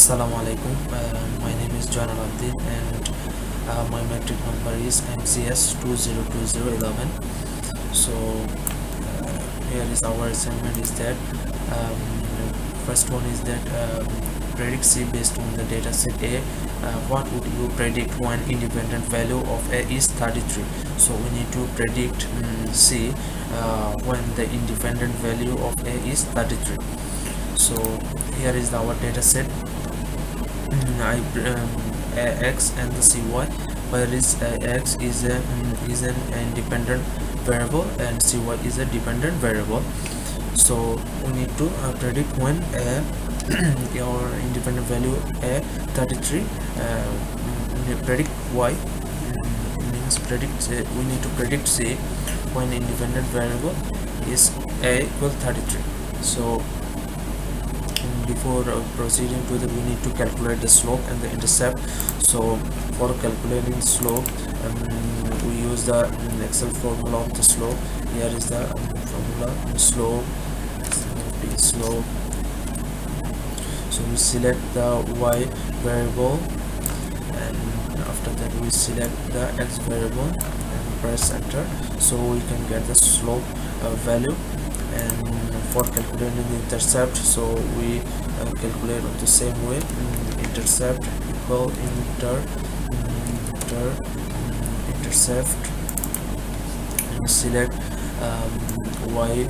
Assalamu alaikum. My name is John Abdin and my metric number is MCS 202011. So here is our assignment is that um, first one is that predict C based on the data set A. What would you predict when independent value of A is 33? So we need to predict C when the independent value of A is 33. So here is our data set. X and the cy, where is x is an independent variable and cy is a dependent variable. So we need to predict when your independent value a 33 predict y means predict we need to predict c when independent variable is a equal 33. So before proceeding to that, we need to calculate the slope and the intercept. So for calculating slope, we use the Excel formula of the slope. Here is the formula slope. So we select the y variable, and after that we select the x variable and press enter, so we can get the slope value. And for calculating the intercept, so we calculate on the same way. Intercept equal intercept, and select y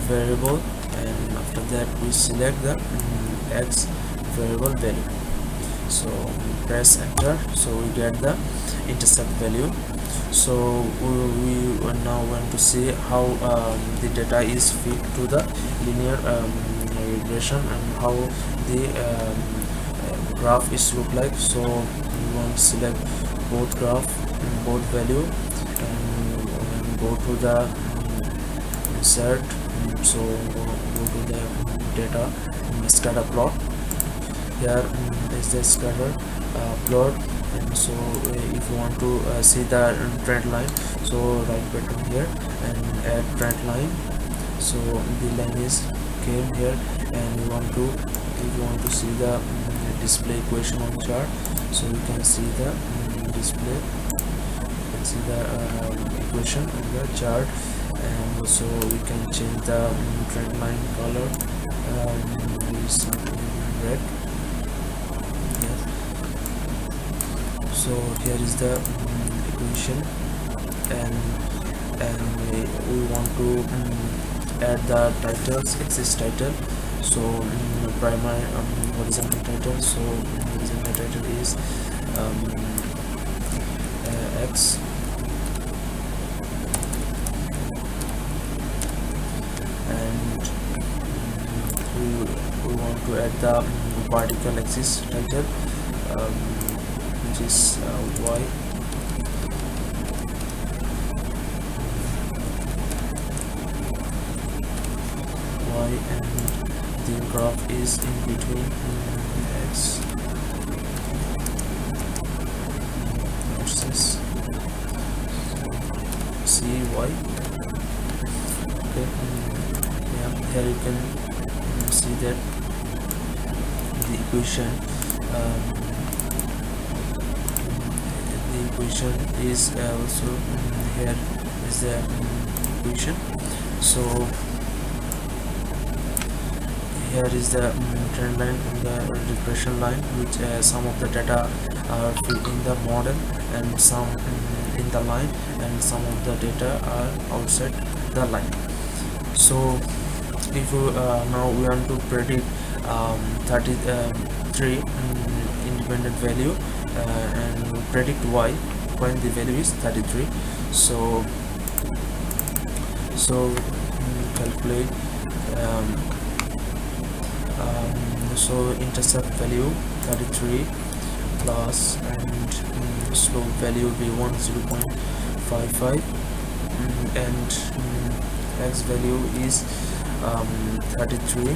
variable, and after that we select the x variable value. So press enter, so we get the intercept value. So we are now going to see how the data is fit to the linear regression and how the graph is look like. So we want to select both graph and both value, and go to the insert. So go to the data scatter plot. Here is the scatter plot. And so if you want to see the trend line, so right button here and add trend line. So the line is came here, and you want to, if you want to see the display equation on chart, so you can see the display, you can see the equation on the chart. And also we can change the trend line color, use something red. So here is the equation, and we want to add the titles, axis title. So primary horizontal title, so horizontal title is x, and we want to add the vertical axis title, which is y, and the graph is in between x versus cy. Okay, yeah, here you can see that the equation is also here is the equation. So here is the trend line and the regression line, which some of the data are fit in the model and some in the line, and some of the data are outside the line. So if you now we want to predict 33 independent value and predict y when the value is 33. So calculate so intercept value 33 plus, and slope value will be 0.55, and x value is 33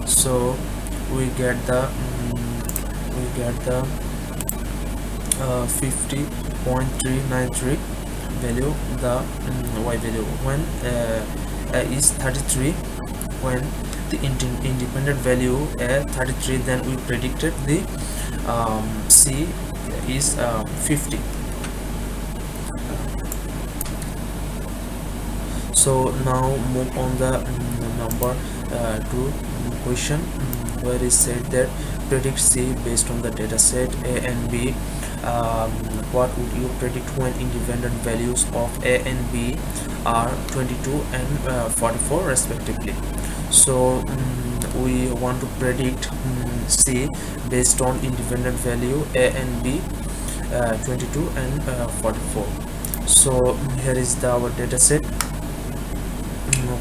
so we get the get the 50.393 value, the y value. When is 33, when the independent value 33, then we predicted the c is 50. So now move on the number 2 question, where it said that predict c based on the data set a and b. What would you predict when independent values of a and b are 22 and 44 respectively? So we want to predict c based on independent value a and b, 22 and 44. So here is our data set,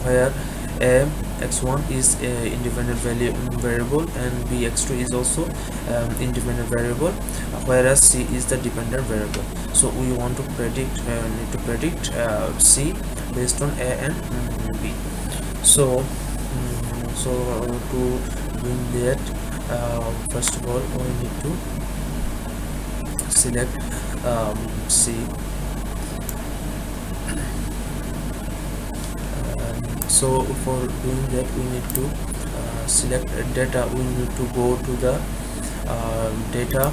where a x1 is a independent value variable and b x2 is also independent variable, whereas c is the dependent variable. So we want to predict need to predict c based on a and b. So to win that, first of all we need to select c. So for doing that, we need to select data. We need to go to the data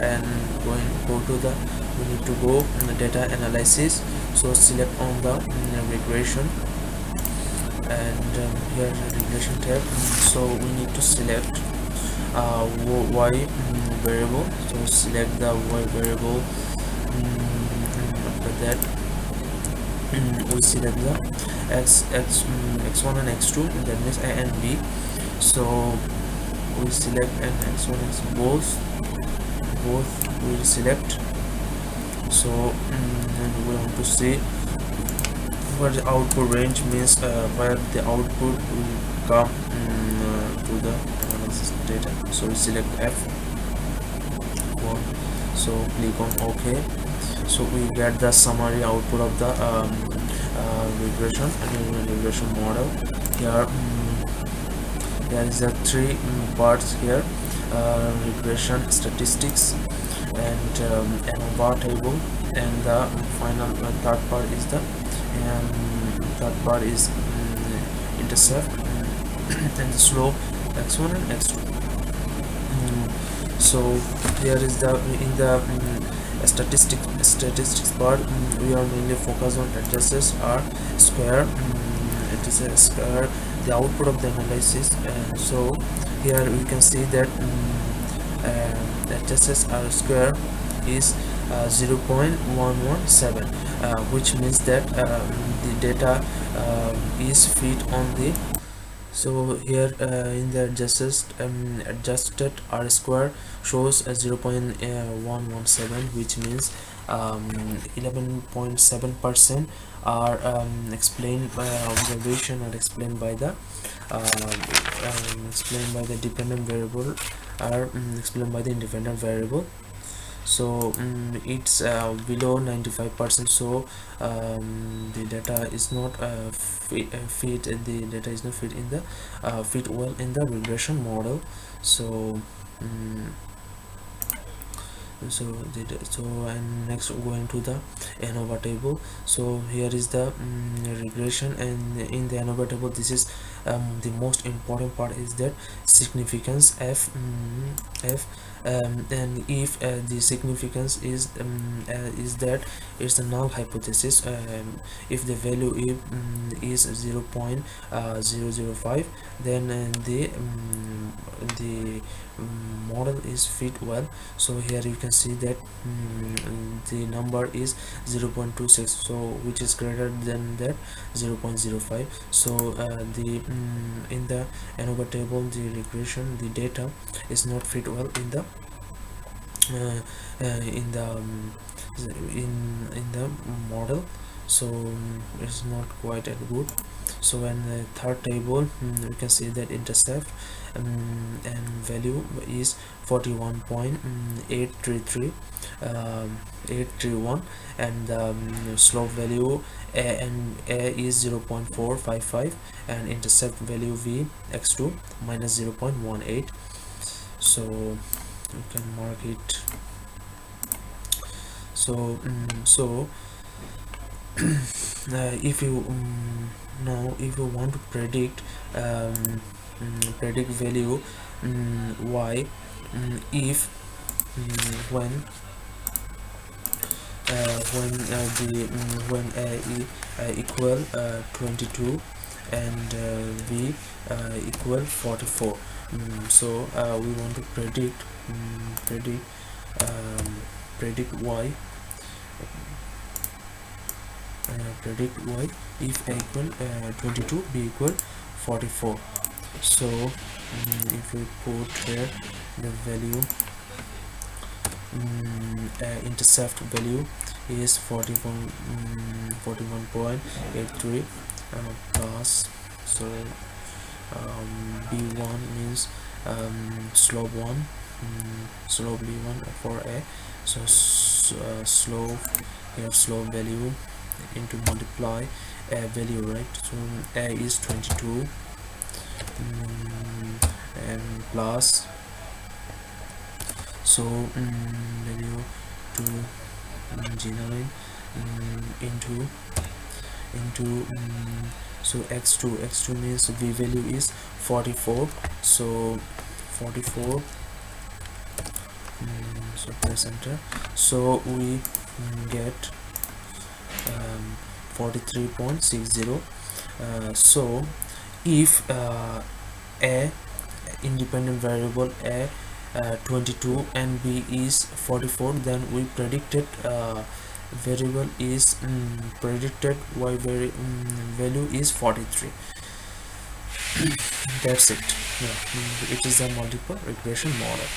and go to the we need to go in the data analysis. So select on the regression, and here regression tab. So we need to select y variable. So select the y variable. After that, we select the x1 and x2, that means a and b. So we select and x1 is both we select. So and we want to see where the output range means where the output will come to the analysis data. So we select f1. So click on OK. So we get the summary output of the regression model. Here there is a three parts here: regression, statistics, and ANOVA table, and the final third part is intercept and the slope x1 and x2. So here is the in the statistics part, we are mainly focused on adjacencies are square. It is a square, the output of the analysis. And so here we can see that the adjacencies are square is 0.117, which means that the data is fit on the. So here in the adjusted r square shows 0.117, which means 11.7% are explained by observation, or explained by the dependent variable, are explained by the independent variable. So it's below 95%. So the data is not fit the data is not fit in the fit well in the regression model. So and next going to the ANOVA table. So here is the regression, and in the ANOVA table, this is the most important part, is that significance f. And if the significance is that it's a null hypothesis, if the value is 0.005, then the model is fit well. So here you can see that the number is 0.26, so which is greater than that 0.05. So the in the ANOVA table, the regression, the data is not fit well in the model. So it's not quite as good. So in the third table, you can see that intercept and value is 41.833 831, and slope value a is 0.455, and intercept value v x2 minus 0.18. So you can mark it. So if you now if you want to predict predict value y, if when when a equal 22 and b equal 44. So we want to predict um, predict y predict y if a equal 22, b equal 44. So if we put here the value, intercept value is 41.83 plus. So b1 means slope 1, slope b1 for a. So slope here, slope value into multiply a value, right? So a is 22 and plus, so value to g9 into so x2 means v value is 44. So 44, so press enter. So we get 43.60. So if a independent variable a 22 and b is 44, then we predicted variable is predicted y value is 43. That's it. Yeah, it is a multiple regression model.